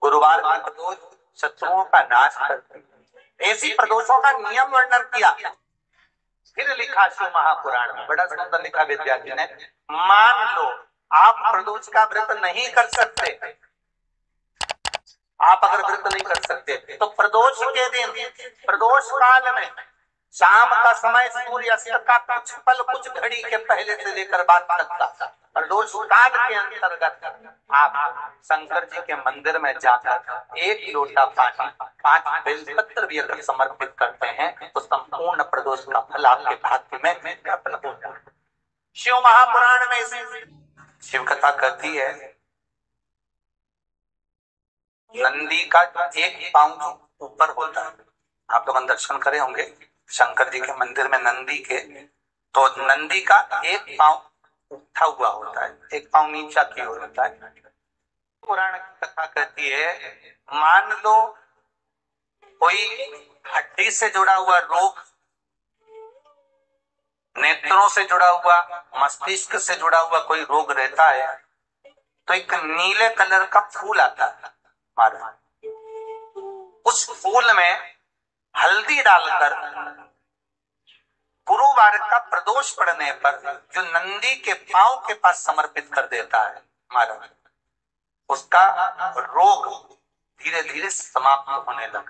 गुरुवार के प्रदोष शत्रुओं का नाश करते हैं। ऐसी प्रदोषों का नियम वर्णन किया। फिर लिखा शिव महापुराण में, बड़ा सुंदर लिखा विद्यार्थी ने। मान लो आप प्रदोष का व्रत नहीं कर सकते, आप अगर व्रत नहीं कर सकते तो प्रदोष के दिन, प्रदोष काल में शाम का समय सूर्यास्त का कुछ पल, कुछ घड़ी के पहले से लेकर बाद तक का प्रदोष काल के अंतर्गत आप शंकर जी के मंदिर में जाकर 1 लोटा पानी, 5 बेलपत्र भी अगर समर्पित करते हैं तो संपूर्ण प्रदोष का फल आपके भाग्य में प्राप्त हो जाए। शिव महापुराण में शिव कथा कहती है, नंदी का एक पांव ऊपर होता है। आप लोग दर्शन करे होंगे शंकर जी के मंदिर में नंदी के, तो नंदी का एक पांव उठा हुआ होता है, एक पांव नीचा की ओर होता है। पुराण की कथा कहती है, मान लो कोई हड्डी से जुड़ा हुआ रोग, नेत्रों से जुड़ा हुआ, मस्तिष्क से जुड़ा हुआ कोई रोग रहता है, तो एक नीले कलर का फूल आता है महाराज, उस फूल में हल्दी डालकर गुरुवार का प्रदोष पड़ने पर जो नंदी के पांव के पास समर्पित कर देता है महाराज, उसका रोग धीरे धीरे समाप्त होने लगता।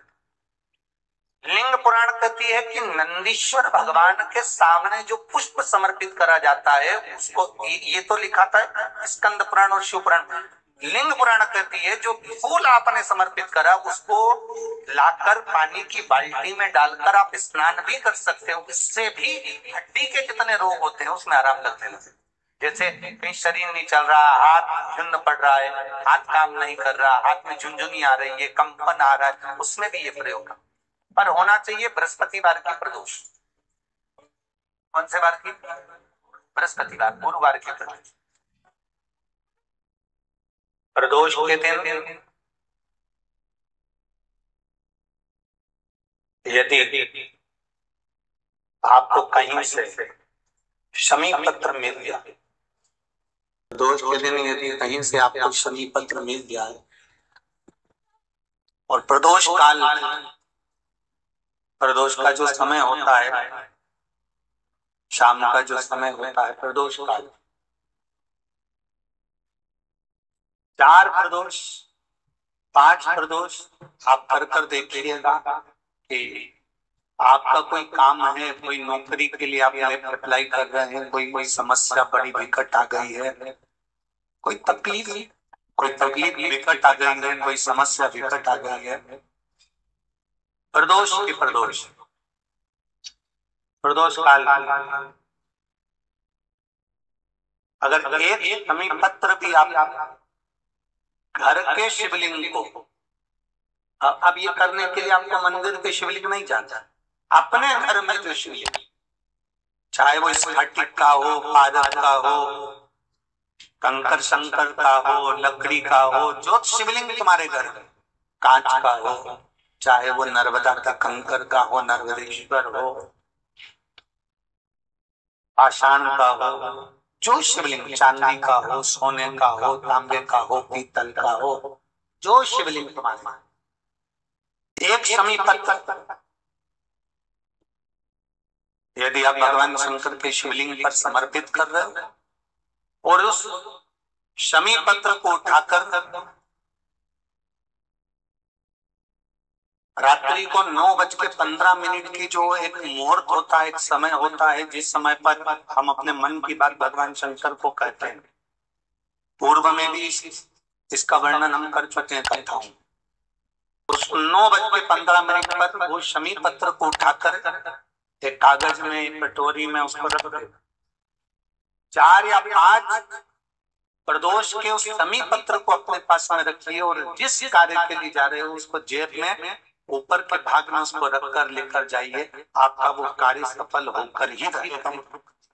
लिंग पुराण कहती है कि नंदीश्वर भगवान के सामने जो पुष्प समर्पित करा जाता है उसको, ये तो लिखा था स्कंद पुराण और शिव पुराण। लिंग पुराण कहती है जो फूल आपने समर्पित करा उसको लाकर पानी की बाल्टी में डालकर आप स्नान भी कर सकते हो। इससे भी हड्डी के जितने रोग होते हैं उसमें आराम लगने लगता है। जैसे कहीं शरीर नहीं चल रहा, हाथ झुन्न पड़ रहा है, हाथ काम नहीं कर रहा, हाथ में झुनझुनी आ रही है, कंपन आ रहा है, उसमें भी ये प्रयोग पर होना चाहिए बृहस्पतिवार की प्रदोष। कौन से वार की? बृहस्पतिवार, गुरुवार की प्रदोष। प्रदोष के दिन यदि आपको कहीं से शमी पत्र मिल गया, प्रदोष के दिन यदि कहीं से आपको शमी पत्र मिल गया है और प्रदोष काल, प्रदोष का जो समय होता है, शाम का जो समय होता है प्रदोष काल, 4 प्रदोष 5 प्रदोष आप कर देखिएगा कि आपका कोई काम है, कोई नौकरी के लिए आप अप्लाई कर रहे हैं, कोई समस्या बड़ी विकट आ गई है, कोई तकलीफ विकट आ गई है, कोई समस्या विकट आ गई है, प्रदोष की प्रदोष काल अगर एक शमी पत्र भी आप घर के शिवलिंग को, अब ये करने के लिए आपको मंदिर के शिवलिंग नहीं जाना, अपने घर में जो शिवलिंग, चाहे वो स्फटिक का हो, पारद का हो, कंकर शंकर का हो, लकड़ी का हो, जो शिवलिंग तुम्हारे घर में, कांच का हो, चाहे वो नर्मदा का कंकर का हो, नर्मदेश्वर हो, पाषाण का हो, जो शिवलिंग चांदी का हो, सोने का हो, तांबे का हो, पीतल का हो, जो शिवलिंग तुम्हारे, एक शमी पत्र यदि आप भगवान शंकर के शिवलिंग पर समर्पित कर रहे हो और उस शमी पत्र को उठाकर रात्रि को 9:15 की जो एक मुहूर्त होता है, एक समय होता है, जिस समय पर हम अपने मन की बात भगवान शंकर को कहते हैं, पूर्व में भी इसका वर्णन हम कर चुके हैं कथाओं। उस 9:15 पर वो शमी पत्र को उठाकर एक कागज में, एक कटोरी में उसको रख दे। 4 या 5 प्रदोष के उस शमी पत्र को अपने पास में रखिए और जिस कार्य के लिए जा रहे हो उसको जेब में ऊपर के भाग में उसको रखकर लेकर जाइए, आपका वो कार्य सफल होकर ही रहेगा।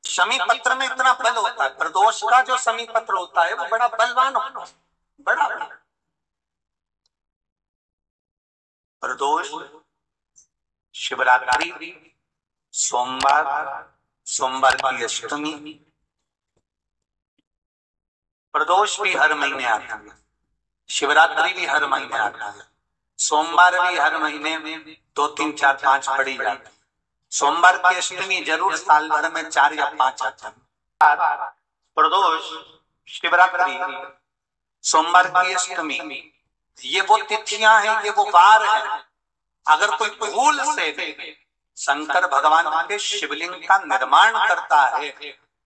शमी पत्र में इतना बल होता है, प्रदोष का जो शमी पत्र होता है वो बड़ा बलवान होता है, बड़ा प्रदोष, शिवरात्रि, सोमवार की अष्टमी, प्रदोष भी हर महीने आता है। शिवरात्रि भी हर महीने आता है, सोमवार भी हर महीने में 2, 3, 4, 5 पड़ी जाती है। सोमवार की अष्टमी जरूर साल भर में 4 या 5 आता है। प्रदोष, शिवरात्रि, सोमवार की अष्टमी, ये वो तिथियां हैं, ये वो वार है। अगर कोई भूल से शंकर भगवान के शिवलिंग का निर्माण करता है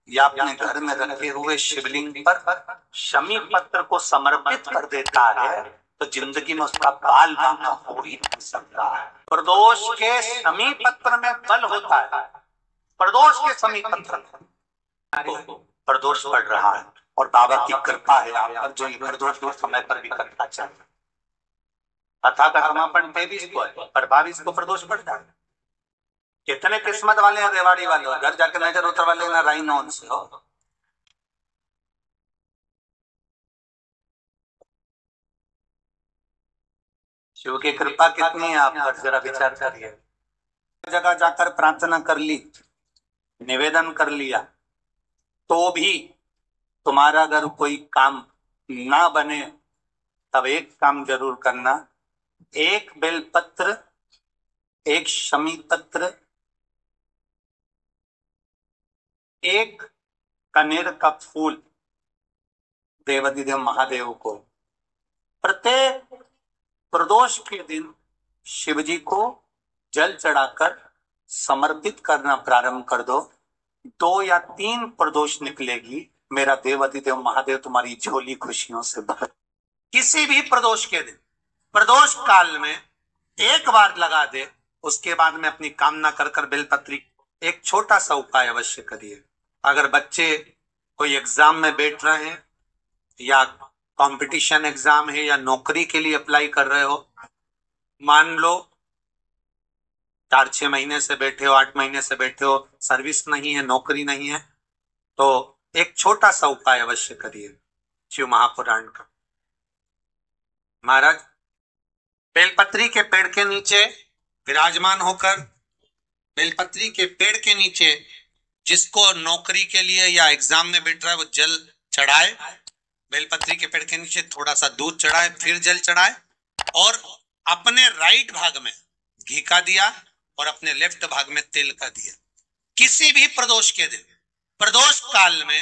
या अपने घर में रखे हुए शिवलिंग पर शमी पत्र को समर्पित कर देता है तो जिंदगी में उसका बाल बांका हो ही नहीं सकता है। प्रदोष के शमी पत्र में बल होता है। प्रदोष के शमी पत्र प्रदोष पड़ रहा है और बाबा की कृपा है आप पर, जो ये प्रदोष को समय पर भी करना चाहिए। कथा का समापन 23 को है पर 22 को प्रदोष पड़ता है। कितने किस्मत वाले हैं रेवाड़ी वाले, घर जाके नजर उतरवा लेना राइन ऑन से हो। शिव की कृपा कितनी है आप पर, जरा विचार करिए। जगह जाकर प्रार्थना कर ली, निवेदन कर लिया, तो भी तुम्हारा अगर कोई काम ना बने तब एक काम जरूर करना, एक बेलपत्र, एक शमी पत्र, एक कनेर का फूल देवाधिदेव महादेव को प्रत्येक प्रदोष के दिन शिव जी को जल चढ़ाकर समर्पित करना प्रारंभ कर दो। 2 या 3 प्रदोष निकलेगी, मेरा देवाधिदेव महादेव तुम्हारी झोली खुशियों से भर। किसी भी प्रदोष के दिन, प्रदोष काल में एक बार लगा दे, उसके बाद में अपनी कामना कर कर बेलपत्री। एक छोटा सा उपाय अवश्य करिए। अगर बच्चे कोई एग्जाम में बैठ रहे हैं या कंपटीशन एग्जाम है या नौकरी के लिए अप्लाई कर रहे हो, मान लो 4-6 महीने से बैठे हो, 8 महीने से बैठे हो, सर्विस नहीं है, नौकरी नहीं है, तो एक छोटा सा उपाय अवश्य करिए शिव महापुराण का। महाराज बेलपत्री के पेड़ के नीचे विराजमान होकर, बेलपत्री के पेड़ के नीचे जिसको नौकरी के लिए या एग्जाम में बैठ रहा है वो जल चढ़ाए, बेलपत्री के पेड़ के नीचे थोड़ा सा दूध चढ़ाए, फिर जल चढ़ाए और अपने राइट भाग में घी का दिया और अपने लेफ्ट भाग में तेल का दिया। किसी भी प्रदोष के दिन, प्रदोष काल में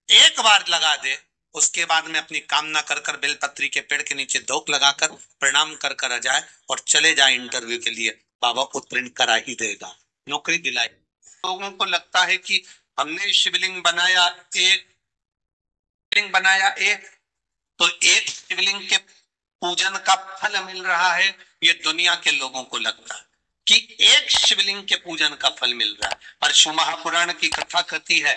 एक बार लगा दे, उसके बाद में अपनी कामना कर कर बेलपत्री के पेड़ के नीचे धोख लगाकर प्रणाम कर कर आ जाए और चले जाए इंटरव्यू के लिए, बाबा उत्तीर्ण करा ही देगा, नौकरी दिलाई। लोगों को लगता है कि हमने शिवलिंग बनाया एक, तो एक शिवलिंग के पूजन का फल मिल रहा है। ये दुनिया के लोगों को लगता है कि एक शिवलिंग के पूजन का फल मिल रहा है, पर शिव महापुराण की कथा कहती है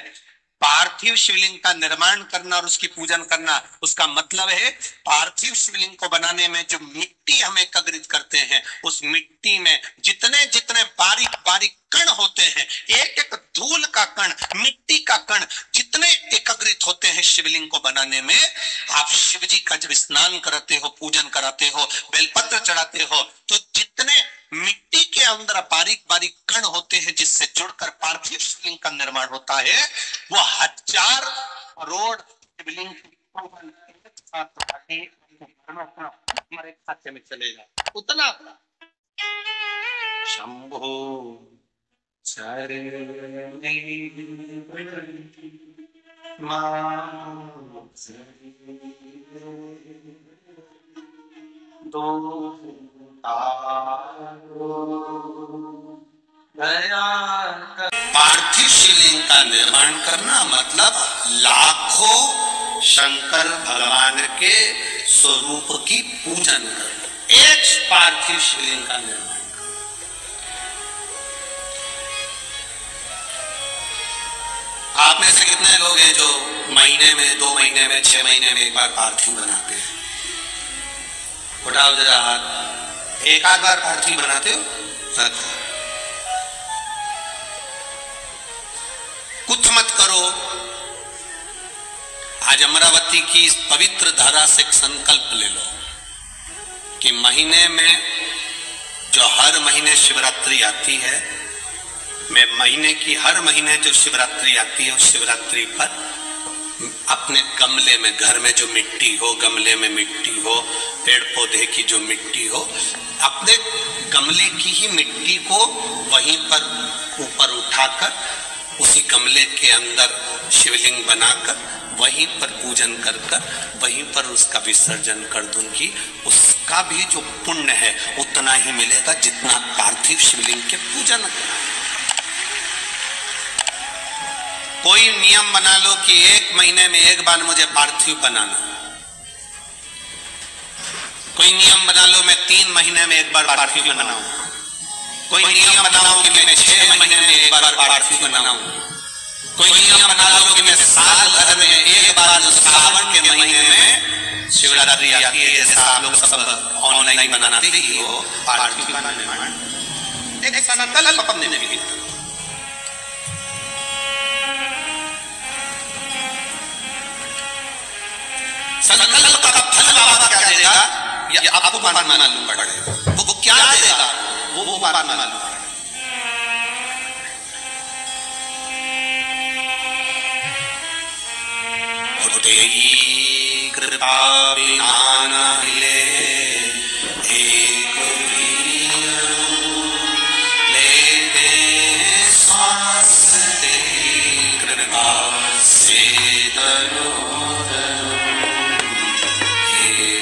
पार्थिव शिवलिंग का निर्माण करना और उसकी पूजन करना, उसका मतलब है पार्थिव शिवलिंग को बनाने में जो मिट्टी हम एकत्रित करते हैं, उस मिट्टी में जितने जितने बारीक बारीक कण होते हैं, एक एक धूल का कण, मिट्टी का कण जितने एकत्रित होते हैं शिवलिंग को बनाने में, आप शिव जी का जब स्नान कराते हो, पूजन कराते हो, बेलपत्र चढ़ाते हो, तो जितने मिट्टी के अंदर बारीक बारीक कण होते हैं जिससे जुड़कर पार्थिव शिवलिंग का निर्माण होता है, वो 1000 करोड़ शिवलिंग हमारे खाते में चलेगा उतना। शंभो पार्थिव शिवलिंग का निर्माण करना मतलब लाखों शंकर भगवान के स्वरूप की पूजन करना, एक पार्थिव शिवलिंग का निर्माण। आप में से कितने लोग हैं जो महीने में, 2 महीने में, 6 महीने में एक बार पार्थिव बनाते हैं? उठाओ जरा हाथ। एक आध बार पार्थिव बनाते हो? कुछ मत करो। आज अमरावती की इस पवित्र धारा से एक संकल्प ले लो कि महीने में जो हर महीने शिवरात्रि आती है, मैं महीने की हर महीने जो शिवरात्रि आती है उस शिवरात्रि पर अपने गमले में, घर में जो मिट्टी हो, गमले में मिट्टी हो, पेड़ पौधे की जो मिट्टी हो, अपने गमले की ही मिट्टी को वहीं पर ऊपर उठाकर उसी गमले के अंदर शिवलिंग बनाकर वहीं पर पूजन कर वहीं पर उसका विसर्जन कर दूंगी। उसका भी जो पुण्य है उतना ही मिलेगा जितना पार्थिव शिवलिंग के पूजन। कोई नियम बना लो कि 1 महीने में 1 बार मुझे पार्थिव बनाना। कोई नियम बना लो मैं 3 महीने में 1 बार पार्थिव बनाऊं। कोई नियम बनाओ कि मैं 6 महीने में 1 बार पार्थिव बनाऊं। कोई नियम बना लो कि मैं साल भर में 1 बार सावन के महीने में शिवरात्रि आती है, जैसा आप लोग सब ऑनलाइन बनाते ही हो, पार्थिव बनाने एक संकल्प अपने में भी। संकल्प का फल बाबा क्या देगा ये आपको मालूम पड़ेगा। वो क्या देगा वो मालूम पड़ेगा। तेरी कृपा बिना न हिले एक लेते सांस तेरी कृपा से तनो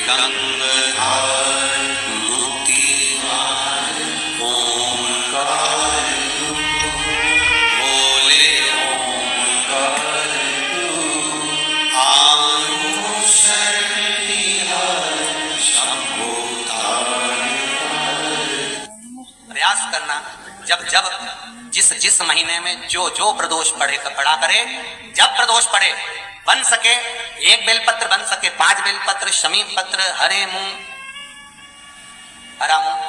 गंगाधर मुक्तिहार ओंकार बोले ओंकार प्रयास करना। जब जिस महीने में जो प्रदोष पड़ा करे, जब प्रदोष पड़े बन सके 1 बेलपत्र, बन सके 5 बेलपत्र, शमीन पत्र, हरे मूंग, हरा मूंग,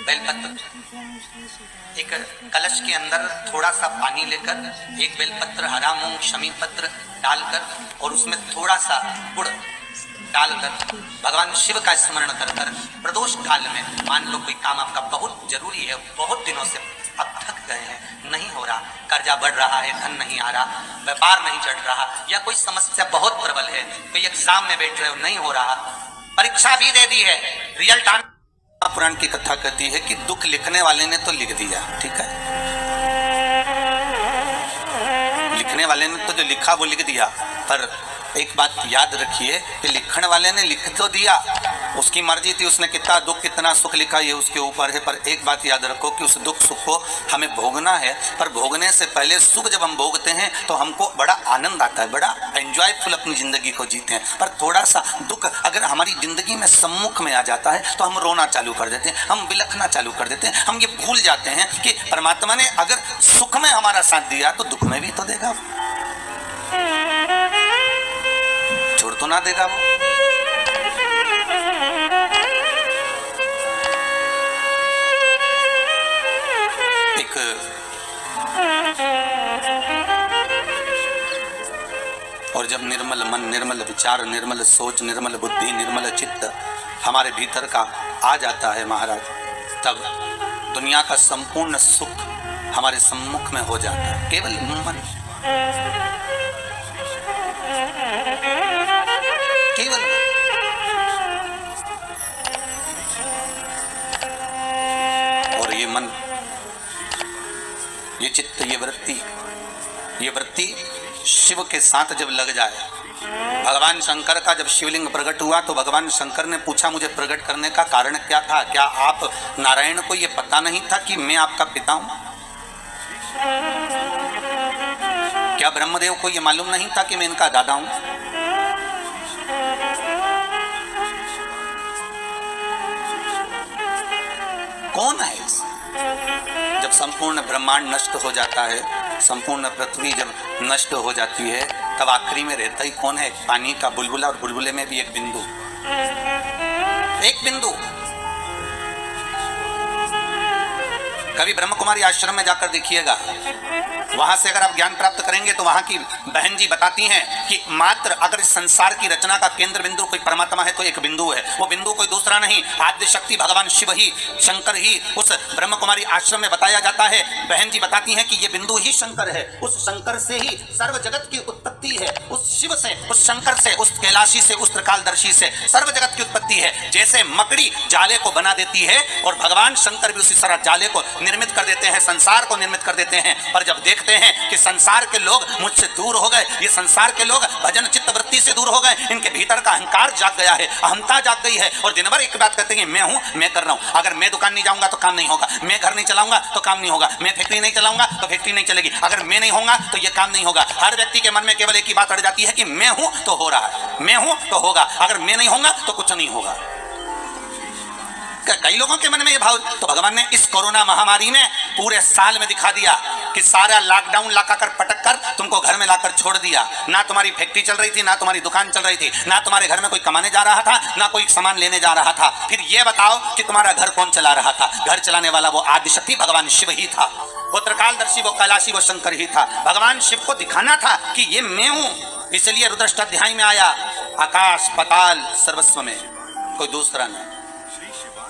बेलपत्र, एक कलश के अंदर थोड़ा सा पानी लेकर 1 बेलपत्र, हरा मूंग, शमीन पत्र डालकर और उसमें थोड़ा सा गुड़ डालकर भगवान शिव का स्मरण कर प्रदोष काल में, मान लो कोई काम आपका बहुत जरूरी है, बहुत दिनों से अब थक गए हैं, नहीं हो रहा, कर्जा बढ़ रहा है, धन नहीं आ रहा, व्यापार नहीं चढ़ रहा, या कोई समस्या बहुत प्रबल है, कोई एग्जाम में बैठ रहे हो नहीं हो रहा, परीक्षा भी दे दी है, रिजल्ट आना। पुराण की कथा कहती है कि दुख लिखने वाले ने तो लिख दिया, ठीक है, लिखने वाले ने तो जो लिखा वो लिख दिया, पर एक बात याद रखिए कि लिखने वाले ने लिख तो दिया, उसकी मर्जी थी, उसने कितना दुख कितना सुख लिखा ये उसके ऊपर है, पर एक बात याद रखो कि उस दुख सुख को हमें भोगना है, पर भोगने से पहले सुख जब हम भोगते हैं तो हमको बड़ा आनंद आता है, बड़ा एंजॉयफुल अपनी जिंदगी को जीते हैं, पर थोड़ा सा दुख अगर हमारी जिंदगी में सम्मुख में आ जाता है तो हम रोना चालू कर देते हैं, हम बिलखना चालू कर देते हैं, हम ये भूल जाते हैं कि परमात्मा ने अगर सुख में हमारा साथ दिया तो दुख में भी तो देगा, छोड़ तो ना देगा वो। एक और जब निर्मल मन, निर्मल विचार, निर्मल सोच, निर्मल बुद्धि, निर्मल चित्त हमारे भीतर का आ जाता है महाराज, तब दुनिया का संपूर्ण सुख हमारे सम्मुख में हो जाता है, केवल मन, केवल। और ये मन, ये चित्त, ये वृत्ति शिव के साथ जब लग जाए, भगवान शंकर का जब शिवलिंग प्रकट हुआ तो भगवान शंकर ने पूछा मुझे प्रकट करने का कारण क्या था, क्या आप नारायण को ये पता नहीं था कि मैं आपका पिता हूं? क्या ब्रह्मदेव को ये मालूम नहीं था कि मैं इनका दादा हूं? कौन है? जब संपूर्ण ब्रह्मांड नष्ट हो जाता है, संपूर्ण पृथ्वी जब नष्ट हो जाती है, तब आखिरी में रहता ही कौन है? पानी का बुलबुला, और बुलबुले में भी एक बिंदु, एक बिंदु। कभी ब्रह्म कुमारी आश्रम में जाकर देखिएगा, वहां से अगर आप ज्ञान प्राप्त करेंगे तो वहां की बहन जी बताती हैं कि मात्र अगर इस संसार की रचना का केंद्र बिंदु कोई परमात्मा है तो एक बिंदु है, वो बिंदु कोई दूसरा नहीं, आद्य शक्ति भगवान शिव ही, शंकर ही। उस ब्रह्म कुमारी आश्रम में बताया जाता है, बहन जी बताती हैं कि ये बिंदु ही शंकर है, उस शंकर से ही सर्व जगत की उत्पत्ति है, उस शिव से, उस शंकर से, उस कैलाशी से, उस त्रिकालदर्शी से सर्व जगत की उत्पत्ति है। जैसे मकड़ी जाले को बना देती है और भगवान शंकर भी उसी तरह जाले को निर्मित कर देते हैं, संसार को निर्मित कर देते हैं। पर जब देखते हैं कि संसार के लोग मुझसे दूर हो गए, ये संसार के लोग भजन चित्त वृत्ति से दूर हो गए, इनके भीतर का अहंकार जाग गया है, अहंता जाग गई है और दिन भर एक बात कहते हैं मैं हूं, मैं कर रहा हूं। अगर मैं दुकान नहीं जाऊंगा तो काम नहीं होगा, मैं घर नहीं चलाऊंगा तो काम नहीं होगा, मैं फैक्ट्री नहीं चलाऊंगा तो फैक्ट्री नहीं चलेगी, अगर मैं नहीं होगा तो ये काम नहीं होगा। हर व्यक्ति के मन में केवल एक ही बात अड़ जाती है कि मैं हूं तो हो रहा है, मैं हूं तो होगा, अगर मैं नहीं होगा तो कुछ नहीं होगा। कई लोगों के मन में ये भाव, तो भगवान ने इस कोरोना महामारी में पूरे साल में दिखा दिया कि सारा लॉकडाउन लगाकर पटक कर तुमको घर में लाकर छोड़ दिया। ना तुम्हारी फैक्ट्री चल रही थी, ना तुम्हारी दुकान चल रही थी, ना तुम्हारे घर में कोई कमाने जा रहा था, ना कोई सामान लेने जा रहा था। फिर ये बताओ कि तुम्हारा घर कौन चला रहा था? घर चलाने वाला वो आदिशक्ति भगवान शिव ही था, वो त्रिकालदर्शी, वो कैलाशी, वो शंकर ही था। भगवान शिव को दिखाना था कि ये मैं हूं, इसलिए रुद्राष्टाध्याय में आया आकाश पाताल सर्वस्व में कोई दूसरा नहीं।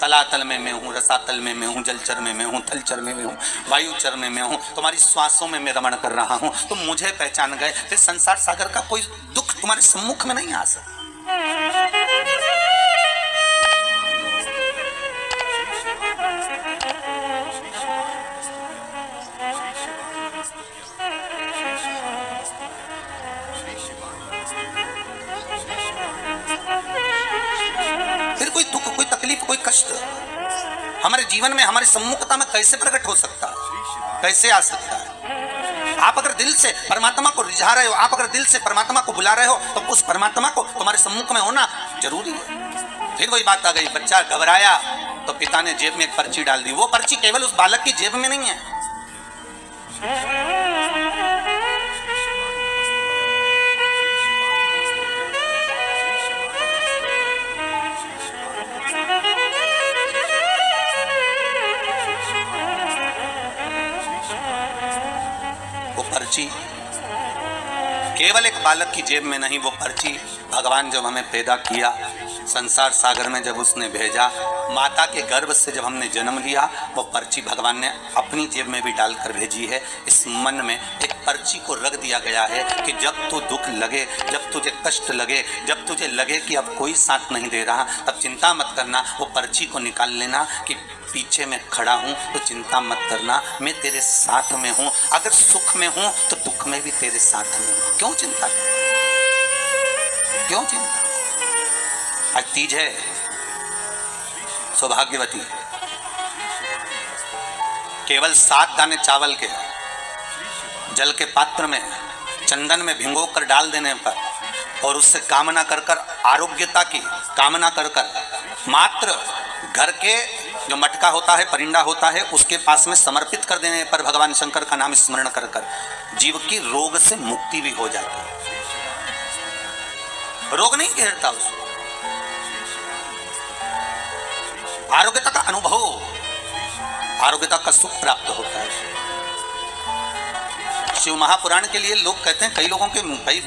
तलातल में मैं हूँ, रसातल में मैं हूँ, जलचर में मैं हूँ, थलचर में मैं हूँ, वायुचर में मैं हूँ, तुम्हारी श्वासों में मैं रमण कर रहा हूँ। तुम मुझे पहचान गए, फिर संसार सागर का कोई दुख तुम्हारे सम्मुख में नहीं आ सकता। फिर कोई दुख, कोई तकलीफ, कोई कष्ट हमारे जीवन में, हमारी सम्मुखता में कैसे प्रकट हो सकता है, कैसे आ सकता है? आप अगर दिल से परमात्मा को रिझा रहे हो, आप अगर दिल से परमात्मा को बुला रहे हो, तो उस परमात्मा को तुम्हारे सम्मुख में होना जरूरी है। फिर वही बात आ गई, बच्चा घबराया तो पिता ने जेब में एक पर्ची डाल दी। वो पर्ची केवल उस बालक की जेब में नहीं है, पर्ची केवल एक बालक की जेब में नहीं, वो पर्ची भगवान जब हमें पैदा किया, संसार सागर में जब उसने भेजा, माता के गर्भ से जब हमने जन्म लिया, वो पर्ची भगवान ने अपनी जेब में भी डालकर भेजी है। इस मन में एक पर्ची को रख दिया गया है कि जब तू दुख लगे, जब तुझे कष्ट लगे, जब तुझे लगे कि अब कोई साथ नहीं दे रहा, तब चिंता मत करना, वो पर्ची को निकाल लेना कि पीछे मैं खड़ा हूं तो चिंता मत करना, मैं तेरे साथ में हूं। अगर सुख में हूं तो दुख में भी तेरे साथ में हूं। क्यों चिंता, क्यों चिंता? आज तीज है, सौभाग्यवती, केवल 7 दाने चावल के जल के पात्र में चंदन में भिगो कर डाल देने पर और उससे कामना कर कर, आरोग्यता की कामना कर कर, मात्र घर के जो मटका होता है, परिंदा होता है, उसके पास में समर्पित कर देने पर भगवान शंकर का नाम स्मरण कर कर जीव की रोग से मुक्ति भी हो जाती है। रोग नहीं घेरता उसको, आरोग्यता का अनुभव, आरोग्यता का सुख प्राप्त होता है। शिव महापुराण के लिए लोग कहते हैं, कई लोगों के, कई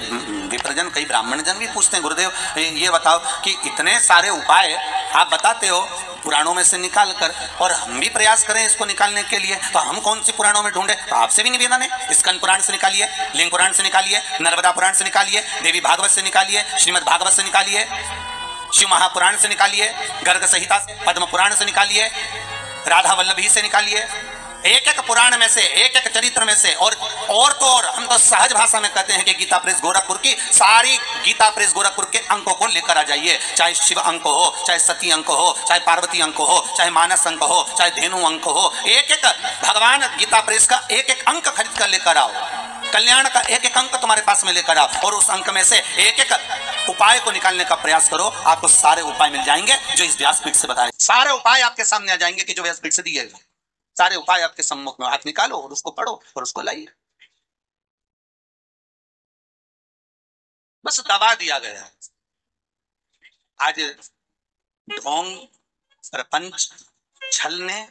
विप्रजन, कई ब्राह्मण जन भी पूछते हैं, गुरुदेव ये बताओ कि इतने सारे उपाय आप बताते हो पुराणों में से निकाल कर, और हम भी प्रयास करें इसको निकालने के लिए, तो हम कौन सी पुराणों में ढूंढे? तो आपसे भी निवेदन है, स्कंद पुराण से निकालिए, लिंग पुराण से निकालिए, नर्मदा पुराण से निकालिए, देवी भागवत से निकालिए, श्रीमद् भागवत से निकालिए, शिव महापुराण से निकालिए, गर्ग संहिता से, पद्म पुराण से निकालिए, राधा वल्लभी से निकालिए, एक एक पुराण में से, एक एक चरित्र में से। और तो और हम तो सहज भाषा में कहते हैं कि गीता प्रेस गोरखपुर की सारी गीता प्रेस गोरखपुर के अंकों को लेकर आ जाइए, चाहे शिव अंक हो, चाहे सती अंक हो, चाहे पार्वती अंक हो, चाहे मानस अंक हो, चाहे धेनु अंक हो, एक एक भगवान गीता प्रेस का एक एक अंक खरीद कर लेकर आओ, कल्याण का एक एक अंक तुम्हारे पास में लेकर आओ, और उस अंक में से एक एक उपाय को निकालने का प्रयास करो। आपको सारे उपाय मिल जाएंगे जो इस व्यासपीठ से बताए, सारे उपाय आपके सामने आ जाएंगे कि जो व्यासपीठ से दिए, सारे उपाय आपके सम्मुख में, हाथ निकालो और उसको पढ़ो और उसको लाइए। बस दबा दिया गया। आज ढोंग, प्रपंच, छलने,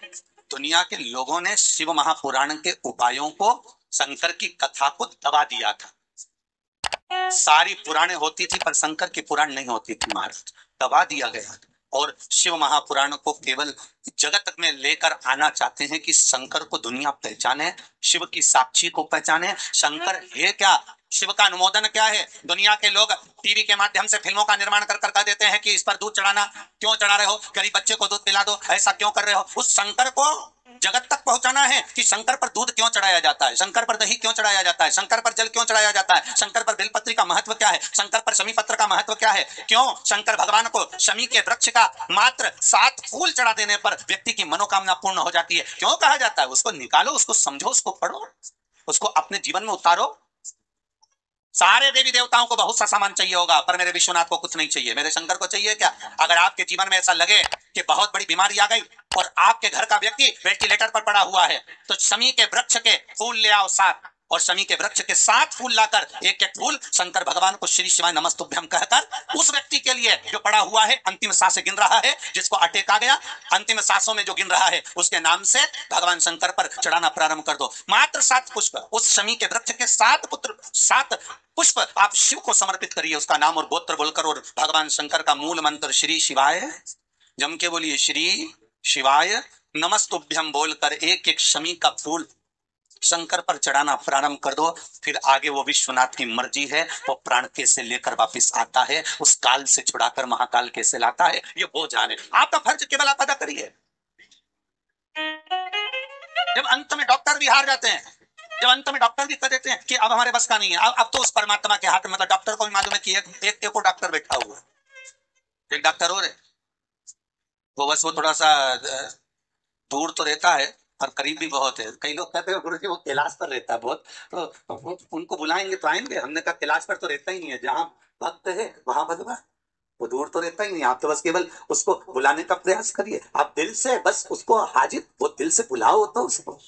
दुनिया के लोगों ने शिव महापुराण के उपायों को, शंकर की कथा को दबा दिया था। सारी पुराणे होती थी पर शंकर की पुराण नहीं होती थी महाराज, दबा दिया गया। और शिव महापुराण को केवल जगत में लेकर आना चाहते हैं कि शंकर को दुनिया पहचाने, शिव की साक्षी को पहचाने। शंकर है क्या, शिव का अनुमोदन क्या है। दुनिया के लोग टीवी के माध्यम से फिल्मों का निर्माण कर कर कह देते हैं कि इस पर दूध चढ़ाना, क्यों चढ़ा रहे हो, गरीब बच्चे को दूध पिला दो, ऐसा क्यों कर रहे हो। उस शंकर को जगत तक पहुंचाना है कि शंकर पर दूध क्यों चढ़ाया जाता है, शंकर पर दही क्यों चढ़ाया जाता है, शंकर पर जल क्यों चढ़ाया जाता है, शंकर पर बेलपत्री का महत्व क्या है, शंकर पर शमी पत्र का महत्व क्या है, क्यों शंकर भगवान को शमी के वृक्ष का मात्र 7 फूल चढ़ा देने पर व्यक्ति की मनोकामना पूर्ण हो जाती है, क्यों कहा जाता है। उसको निकालो, उसको समझो, उसको पढ़ो, उसको अपने जीवन में उतारो। सारे देवी देवताओं को बहुत सा सामान चाहिए होगा पर मेरे विश्वनाथ को कुछ नहीं चाहिए, मेरे शंकर को चाहिए क्या। अगर आपके जीवन में ऐसा लगे कि बहुत बड़ी बीमारी आ गई और आपके घर का व्यक्ति वेंटिलेटर पर पड़ा हुआ है, तो शमी के वृक्ष के फूल ले आओ 7, और शमी के वृक्ष के 7 फूल लाकर एक एक फूल शंकर भगवान को श्री शिवाय नमस्तुभ्यम कहकर उस व्यक्ति के लिए जो पड़ा हुआ है, अंतिम सांसें गिन रहा है, जिसको अटैक आ गया, अंतिम सांसों में जो गिन रहा है, उसके नाम से भगवान शंकर पर चढ़ाना प्रारंभ कर दो। मात्र 7 पुष्प, उस शमी के वृक्ष के 7 पुष्प आप शिव को समर्पित करिए, उसका नाम और गोत्र बोलकर, और भगवान शंकर का मूल मंत्र श्री शिवाय, जम के बोलिए श्री शिवाय नमस्तुभ्यम बोलकर एक एक शमी का फूल शंकर पर चढ़ाना प्रारंभ कर दो। फिर आगे वो विश्वनाथ की मर्जी है, वो प्राण कैसे लेकर वापस आता है, उस काल से छुड़ाकर महाकाल कैसे लाता है, ये वो जाने। आपका फर्ज केवल आप अदा करिए। जब अंत में डॉक्टर भी हार जाते हैं, जब अंत में डॉक्टर भी कह देते हैं कि अब हमारे बस का नहीं है, अब तो उस परमात्मा के हाथ में, मतलब डॉक्टर को भी मालूम है कि एक और डॉक्टर बैठा हुआ है, एक डॉक्टर और है, वो बस वो थोड़ा सा दूर तो रहता है और करीब भी बहुत है। कई लोग कहते हैं गुरुजी वो कैलाश पर रहता है बहुत, तो उनको बुलाएंगे तो आएंगे। हमने कहा कैलाश पर तो रहता ही नहीं है, जहां भक्त है वहां भगवान, वो दूर तो रहता ही नहीं। आप तो बस केवल उसको बुलाने का प्रयास करिए, आप दिल से बस उसको हाजिर, वो दिल से बुलाओ तो उसको।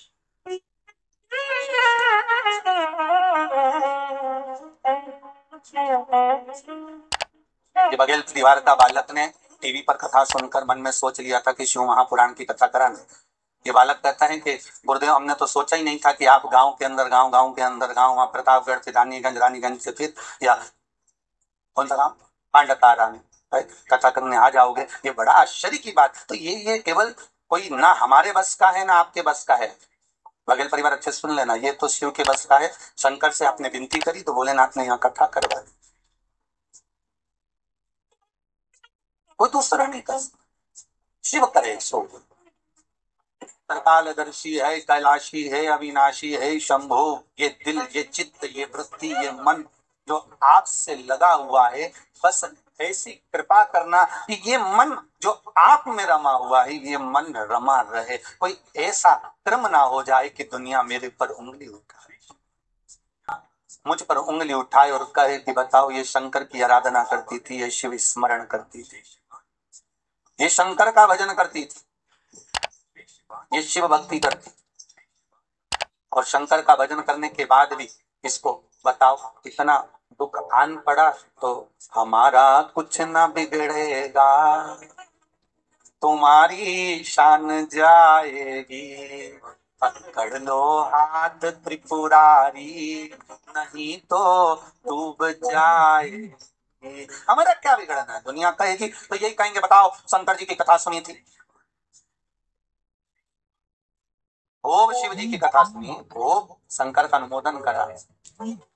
ये बघेल परिवार का बालक ने टीवी पर कथा सुनकर मन में सोच लिया था कि शिव महापुराण की कथा कराने। ये बालक कहता है कि गुरुदेव हमने तो सोचा ही नहीं था कि आप गांव के अंदर गांव, गांव के अंदर गांव, वहां प्रतापगढ़ से रानीगंज से फिर या कौन सा गांव पांडतारा में कथा करने आ जाओगे, ये बड़ा आश्चर्य की बात। तो ये केवल कोई ना हमारे बस का है ना आपके बस का है। बघेल परिवार अच्छे सुन लेना, ये तो शिव के बस का है। शंकर से आपने विनती करी तो भोलेनाथ ने यहाँ कथा करवा दी, कोई दूसरा नहीं कर, शिव करे सो। कालदर्शी है, कैलाशी है, अविनाशी है शंभो। ये दिल, ये चित्त, ये वृत्ति, ये मन जो आपसे लगा हुआ है, बस ऐसी कृपा करना कि ये मन जो आप में रमा हुआ है, ये मन रमा रहे। कोई ऐसा क्रम ना हो जाए कि दुनिया मेरे पर उंगली उठाए, मुझ पर उंगली उठाए और कहे कि बताओ ये शंकर की आराधना करती थी, ये शिव स्मरण करती थी, ये शंकर का भजन करती थी, ये शिव भक्ति करती, और शंकर का भजन करने के बाद भी इसको बताओ इतना दुख आन पड़ा, तो हमारा कुछ ना बिगड़ेगा, तुम्हारी शान जाएगी, पकड़ लो हाथ त्रिपुरारी, नहीं तो डूब जाएगी। हमारा क्या बिगड़ना है, दुनिया कहेगी तो यही कहेंगे बताओ शंकर जी की कथा सुनी थी, खूब शिव जी की कथा सुनी, खूब शंकर का अनुमोदन करा,